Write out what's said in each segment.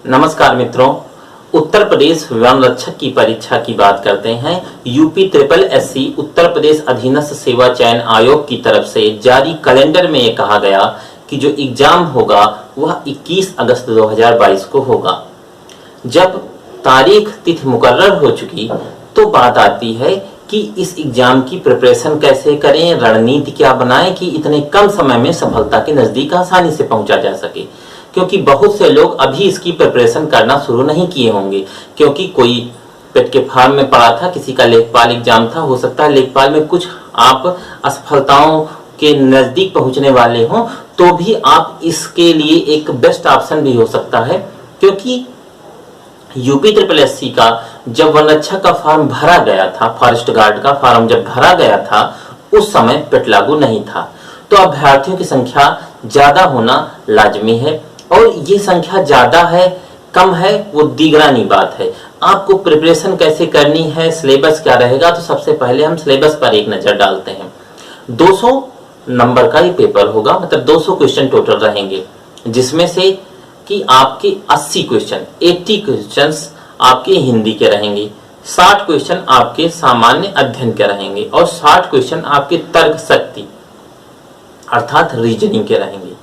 नमस्कार मित्रों, उत्तर प्रदेश वन रक्षक की परीक्षा की बात करते हैं। UP triple SC Uttar Pradesh अधीनस्थ सेवा चयन आयोग की तरफ से जारी कैलेंडर में यह कहा गया कि जो एग्जाम होगा वह 21 अगस्त 2022 को होगा। जब तारीख तिथि मुकर्रर हो चुकी तो बात आती है कि इस एग्जाम की प्रिपरेशन कैसे करें, रणनीति क्या बनाएं कि इतने कम समय में सफलता के नजदीक आसानी से पहुंचा जा सके। क्योंकि बहुत से लोग अभी इसकी प्रिपरेशन करना शुरू नहीं किए होंगे, क्योंकि कोई पेट के फार्म में पड़ा था, किसी का लेखपाल एग्जाम था, हो सकता है लेखपाल में कुछ आप असफलताओं के नजदीक पहुंचने वाले हों, तो भी आप इसके लिए एक बेस्ट ऑप्शन भी हो सकता है। क्योंकि यूपी ट्रिपल एससी का जब वन रक्षक का फॉर्म भरा गया था, फॉरेस्ट गार्ड का फॉर्म जब भरा गया था, उस समय पेट लागू नहीं था, तो अभ्यर्थियों की संख्या ज्यादा होना लाजमी है। और ये संख्या ज्यादा है कम है वो दिगरानी बात है। आपको प्रिपरेशन कैसे करनी है, सिलेबस क्या रहेगा, तो सबसे पहले हम सिलेबस पर एक नजर डालते हैं। 200 नंबर का ये पेपर होगा, मतलब 200 क्वेश्चन टोटल रहेंगे, जिसमें से कि आपके 80 क्वेश्चन 80 क्वेश्चंस आपके हिंदी के रहेंगे, 60 क्वेश्चन आपके सामान्य अध्ययन के रहेंगे और 60 क्वेश्चन आपके तर्क शक्ति अर्थात रीजनिंग के रहेंगे।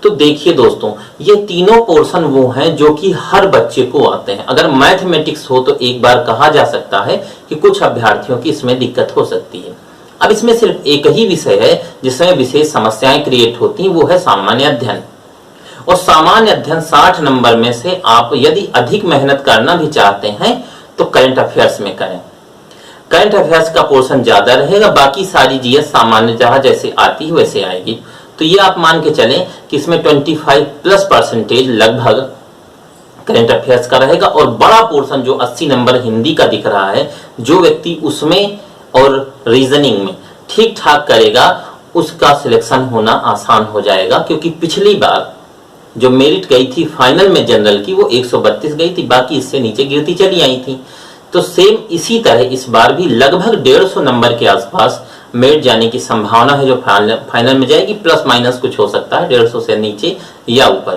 तो देखिए दोस्तों, ये तीनों पोर्शन वो हैं जो कि हर बच्चे को आते हैं। अगर मैथमेटिक्स हो तो एक बार कहा जा सकता है कि कुछ अभ्यर्थियों की इसमें दिक्कत हो सकती है। अब इसमें सिर्फ एक ही विषय है जिसमें विशेष समस्याएं क्रिएट होती हैं, वो है सामान्य अध्ययन। और सामान्य अध्ययन 60 नंबर में से आप यदि अधिक मेहनत करना भी चाहते हैं तो करंट अफेयर्स में करें। करंट अफेयर्स का पोर्शन ज्यादा रहेगा, बाकी सारी जीएस सामान्य जहां जैसे आती है वैसे आएगी। तो ये आप मान के चलें कि इसमें 25+ लगभग करंट अफेयर्स का रहेगा और बड़ा पोर्शन जो 80 नंबर हिंदी का दिख रहा है, जो व्यक्ति उसमें और रीजनिंग में ठीक ठाक करेगा उसका सिलेक्शन होना आसान हो जाएगा। क्योंकि पिछली बार जो मेरिट गई थी फाइनल में जनरल की वो 132 गई थी, बाकी इससे नीचे गिरती चली आई थी। तो सेम इसी तरह इस बार भी लगभग 150 नंबर के आसपास मेरिट जाने की संभावना है, जो फाइनल में जाएगी। प्लस माइनस कुछ हो सकता है 150 से नीचे या ऊपर।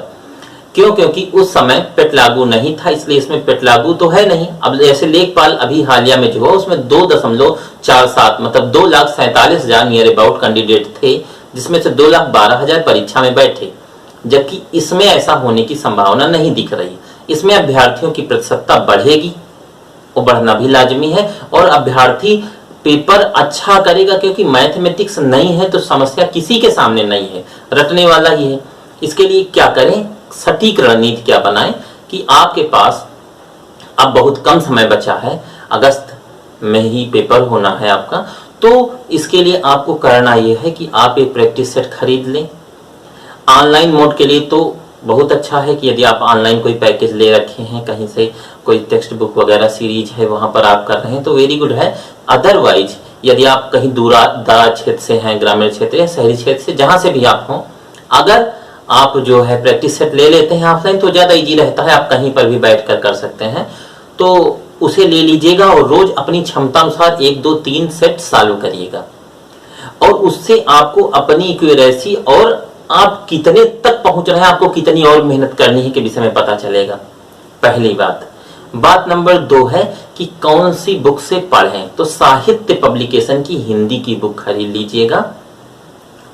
क्यों? क्योंकि उस समय पेट लागू नहीं था, इसलिए इसमें पेट लागू तो है नहीं। अब जैसे लेखपाल अभी हालिया में जो हुआ उसमें 2.47 मतलब 2,47,000 नियर अबाउट कैंडिडेट थे, जिसमें से 2,12,000 परीक्षा में बैठे, जबकि इसमें ऐसा होने की संभावना नहीं दिख रही। इसमें अभ्यर्थियों की प्रतिशतता बढ़ेगी और बढ़ना भी लाजमी है, और अभ्यर्थी पेपर अच्छा करेगा, क्योंकि मैथमेटिक्स नहीं है तो समस्या किसी के सामने नहीं है, रटने वाला ही है। इसके लिए क्या करें, सटीक रणनीति क्या बनाएं कि आपके पास अब बहुत कम समय बचा है, अगस्त में ही पेपर होना है आपका। तो इसके लिए आपको करना यह है कि आप एक प्रैक्टिस सेट खरीद लें। ऑनलाइन मोड के लिए तो बहुत अच्छा है कि यदि आप ऑनलाइन कोई पैकेज ले रखे हैं, कहीं से कोई टेक्स्ट बुक वगैरह सीरीज है वहां पर आप कर रहे हैं तो वेरी गुड है। अदरवाइज यदि आप कहीं दराज क्षेत्र से हैं, ग्रामीण क्षेत्र या शहरी क्षेत्र से, जहां से भी आप हों, अगर आप जो है प्रैक्टिस सेट ले लेते हैं ऑफलाइन तो ज्यादा इजी रहता है, आप कहीं पर भी बैठ कर सकते हैं। तो उसे ले लीजिएगा और रोज अपनी क्षमता अनुसार 1, 2, 3 सेट चालू करिएगा, और उससे आपको अपनी एक्यूरेसी और आप कितने तक पहुंच रहे हैं, आपको कितनी और मेहनत करनी है के विषय में पता चलेगा। पहली बात नंबर 2 है कि कौन सी बुक से पढ़ें। तो साहित्य पब्लिकेशन की हिंदी की बुक खरीद लीजिएगा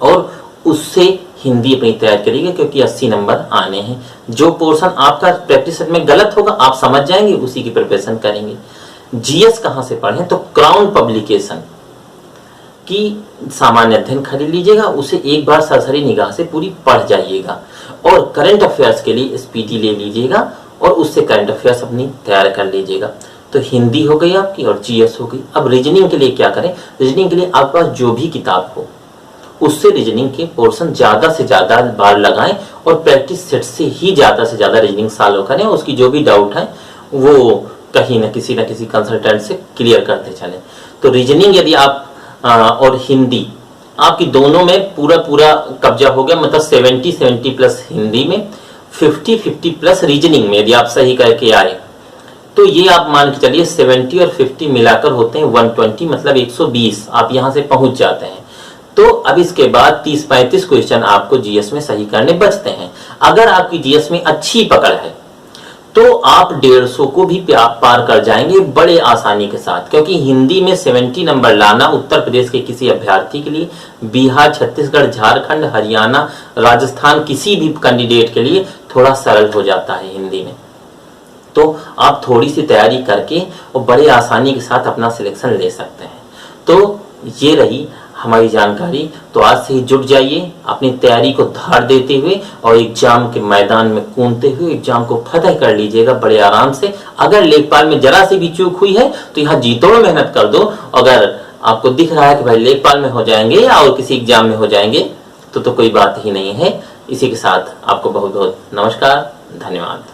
और उससे हिंदी अपनी तैयार करिएगा, क्योंकि 80 नंबर आने हैं। जो पोर्शन आपका प्रैक्टिस सेट में गलत होगा आप समझ जाएंगे, उसी की प्रिपरेशन करेंगे। जीएस कहां से पढ़ें, तो क्राउन पब्लिकेशन की सामान्य अध्ययन खरीद लीजिएगा, उसे एक बार सरसरी निगाह से पूरी पढ़ जाइएगा। और करंट अफेयर्स के लिए एसपीटी ले लीजिएगा और उससे करंट अफेयर्स अपनी तैयार कर लीजिएगा। तो हिंदी हो गई आपकी और जीएस हो गई। अब रीजनिंग के लिए क्या करें, रीजनिंग के लिए आपके पास जो भी किताब हो उससे रीजनिंग के पोर्शन ज्यादा से ज्यादा बार लगाएं और प्रैक्टिस सेट से ही ज्यादा से ज्यादा रीजनिंग सॉल्व करें। उसकी जो भी डाउट है वो कहीं न किसी कंसल्टेंट से क्लियर करते चलें। तो रीजनिंग यदि आप और हिंदी आपकी दोनों में पूरा कब्जा हो गया, मतलब 70 प्लस हिंदी में, 50 प्लस रीजनिंग में यदि आप सही करके आए तो ये आप मान के चलिए 70 और 50 मिलाकर होते हैं 120, मतलब 120 आप यहां से पहुंच जाते हैं। तो अब इसके बाद 30-35 क्वेश्चन आपको जीएस में सही करने बचते हैं। अगर आपकी जीएस में अच्छी पकड़ है तो आप 150 को भी पार कर जाएंगे बड़े आसानी के साथ, क्योंकि हिंदी में 70 नंबर लाना उत्तर प्रदेश के किसी अभ्यर्थी के लिए, बिहार, छत्तीसगढ़, झारखंड, हरियाणा, राजस्थान किसी भी कैंडिडेट के लिए थोड़ा सरल हो जाता है हिंदी में। तो आप थोड़ी सी तैयारी करके और बड़े आसानी के साथ अपना सिलेक्शन ले सकते हैं। तो ये रही हमारी जानकारी। तो आज से ही जुट जाइए, अपनी तैयारी को धार देते हुए और एग्जाम के मैदान में कूदते हुए एग्जाम को फतह कर लीजिएगा बड़े आराम से। अगर लेखपाल में जरा सी भी चूक हुई है तो यहाँ जीतोड़ मेहनत कर दो। अगर आपको दिख रहा है कि भाई लेखपाल में हो जाएंगे या और किसी एग्जाम में हो जाएंगे तो कोई बात ही नहीं है। इसी के साथ आपको बहुत बहुत नमस्कार, धन्यवाद।